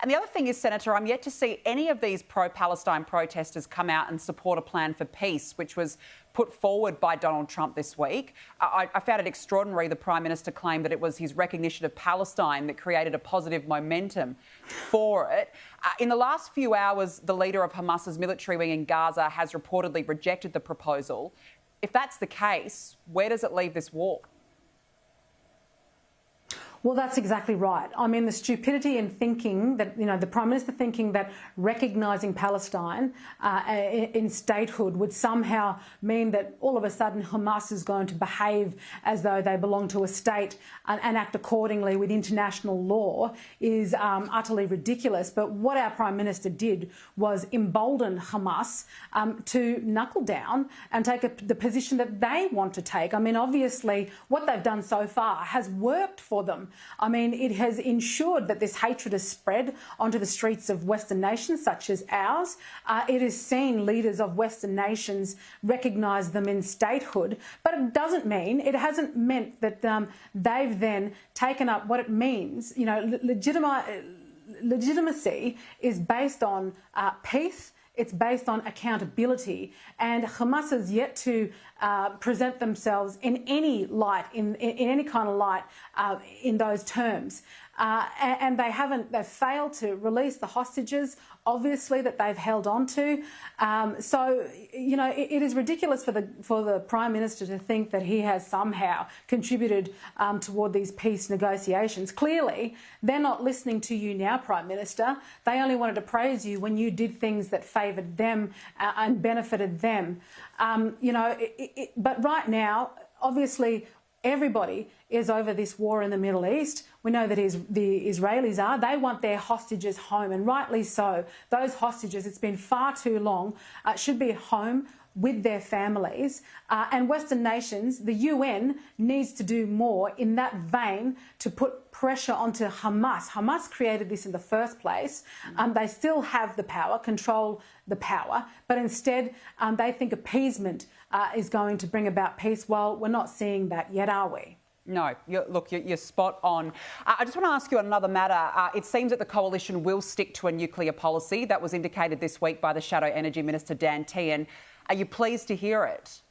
And the other thing is, Senator, I'm yet to see any of these pro-Palestine protesters come out and support a plan for peace, which was put forward by Donald Trump this week. I found it extraordinary the Prime Minister claimed that it was his recognition of Palestine that created a positive momentum for it. In the last few hours, the leader of Hamas's military wing in Gaza has reportedly rejected the proposal. If that's the case, where does it leave this war? Well, that's exactly right. I mean, the stupidity in thinking that, the Prime Minister thinking that recognising Palestine in statehood would somehow mean that all of a sudden Hamas is going to behave as though they belong to a state and act accordingly with international law is utterly ridiculous. But what our Prime Minister did was embolden Hamas to knuckle down and take the position that they want to take. I mean, obviously, what they've done so far has worked for them. I mean, it has ensured that this hatred has spread onto the streets of Western nations such as ours. It has seen leaders of Western nations recognise them in statehood, but it doesn't mean, it hasn't meant that they've then taken up what it means. Legitimacy is based on peace. It's based on accountability, and Hamas has yet to present themselves in any light, in any kind of light, in those terms. And they've failed to release the hostages, obviously, that they've held on to. So, it is ridiculous for the Prime Minister to think that he has somehow contributed toward these peace negotiations. Clearly, they're not listening to you now, Prime Minister. They only wanted to praise you when you did things that favoured them and benefited them. But right now, obviously, everybody is over this war in the Middle East. We know that the Israelis are. They want their hostages home, and rightly so. Those hostages, it's been far too long, should be home with their families. And Western nations, the UN, needs to do more in that vein to put pressure onto Hamas. Hamas created this in the first place. They still have the power, control the power, but instead they think appeasement is going to bring about peace. Well, we're not seeing that yet, are we? No, you're spot on. I just want to ask you on another matter. It seems that the coalition will stick to a nuclear policy. That was indicated this week by the Shadow Energy Minister, Dan Tehan. Are you pleased to hear it?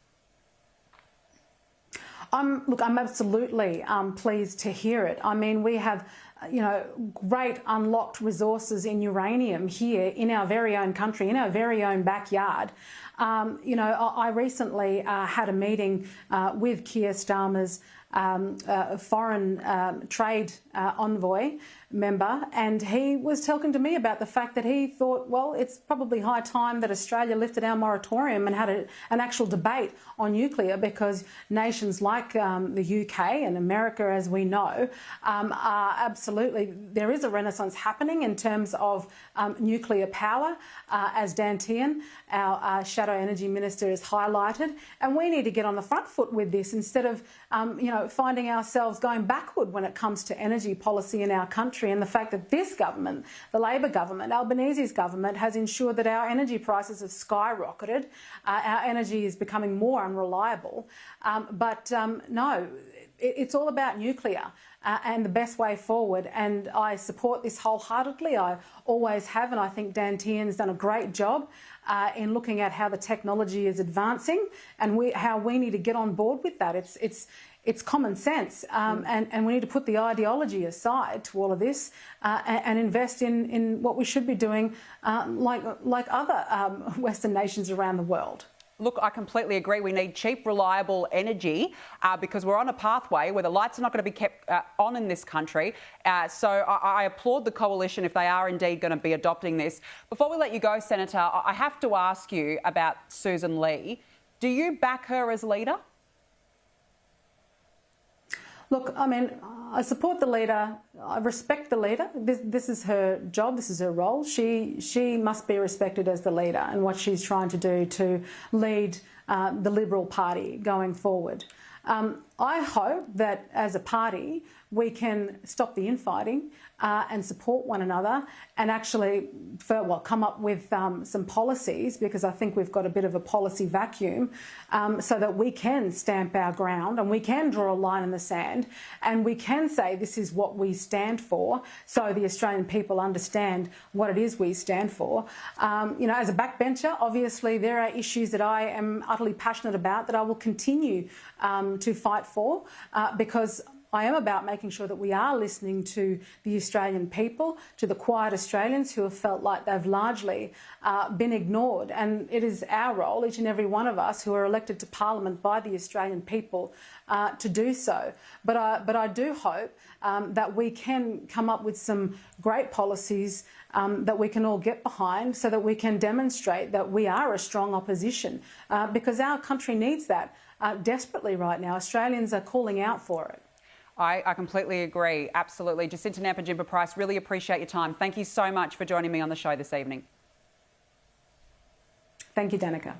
Look, I'm absolutely pleased to hear it. I mean, we have, great unlocked resources in uranium here in our very own country, in our very own backyard. I recently had a meeting with Keir Starmer's foreign trade envoy member, and he was talking to me about the fact that he thought, well, it's probably high time that Australia lifted our moratorium and had an actual debate on nuclear, because nations like the UK and America, as we know, are absolutely, there is a renaissance happening in terms of nuclear power, as Dan Tehan, our Shadow Energy Minister, has highlighted, and we need to get on the front foot with this instead of, finding ourselves going backward when it comes to energy policy in our country. And the fact that this government, the Labor government, Albanese's government, has ensured that our energy prices have skyrocketed. Our energy is becoming more unreliable. No, it's all about nuclear and the best way forward. And I support this wholeheartedly. I always have, and I think Dan Tehan's done a great job in looking at how the technology is advancing and how we need to get on board with that. It's common sense, and we need to put the ideology aside to all of this and invest in what we should be doing like other Western nations around the world. Look, I completely agree. We need cheap, reliable energy because we're on a pathway where the lights are not going to be kept on in this country. So I applaud the coalition if they are indeed going to be adopting this. Before we let you go, Senator, I have to ask you about Susan Lee. Do you back her as leader? Look, I mean, I support the leader. I respect the leader. This is her job. This is her role. She must be respected as the leader and what she's trying to do to lead the Liberal Party going forward. I hope that as a party we can stop the infighting and support one another and actually come up with some policies, because I think we've got a bit of a policy vacuum, so that we can stamp our ground and we can draw a line in the sand and we can say this is what we stand for, so the Australian people understand what it is we stand for. As a backbencher, obviously there are issues that I am utterly passionate about that I will continue to fight for, because I am about making sure that we are listening to the Australian people, to the quiet Australians who have felt like they've largely been ignored. And it is our role, each and every one of us who are elected to Parliament by the Australian people, to do so. But I do hope that we can come up with some great policies that we can all get behind, so that we can demonstrate that we are a strong opposition, because our country needs that desperately right now. Australians are calling out for it. I completely agree. Absolutely. Jacinta Nampijinpa Price, really appreciate your time. Thank you so much for joining me on the show this evening. Thank you, Danica.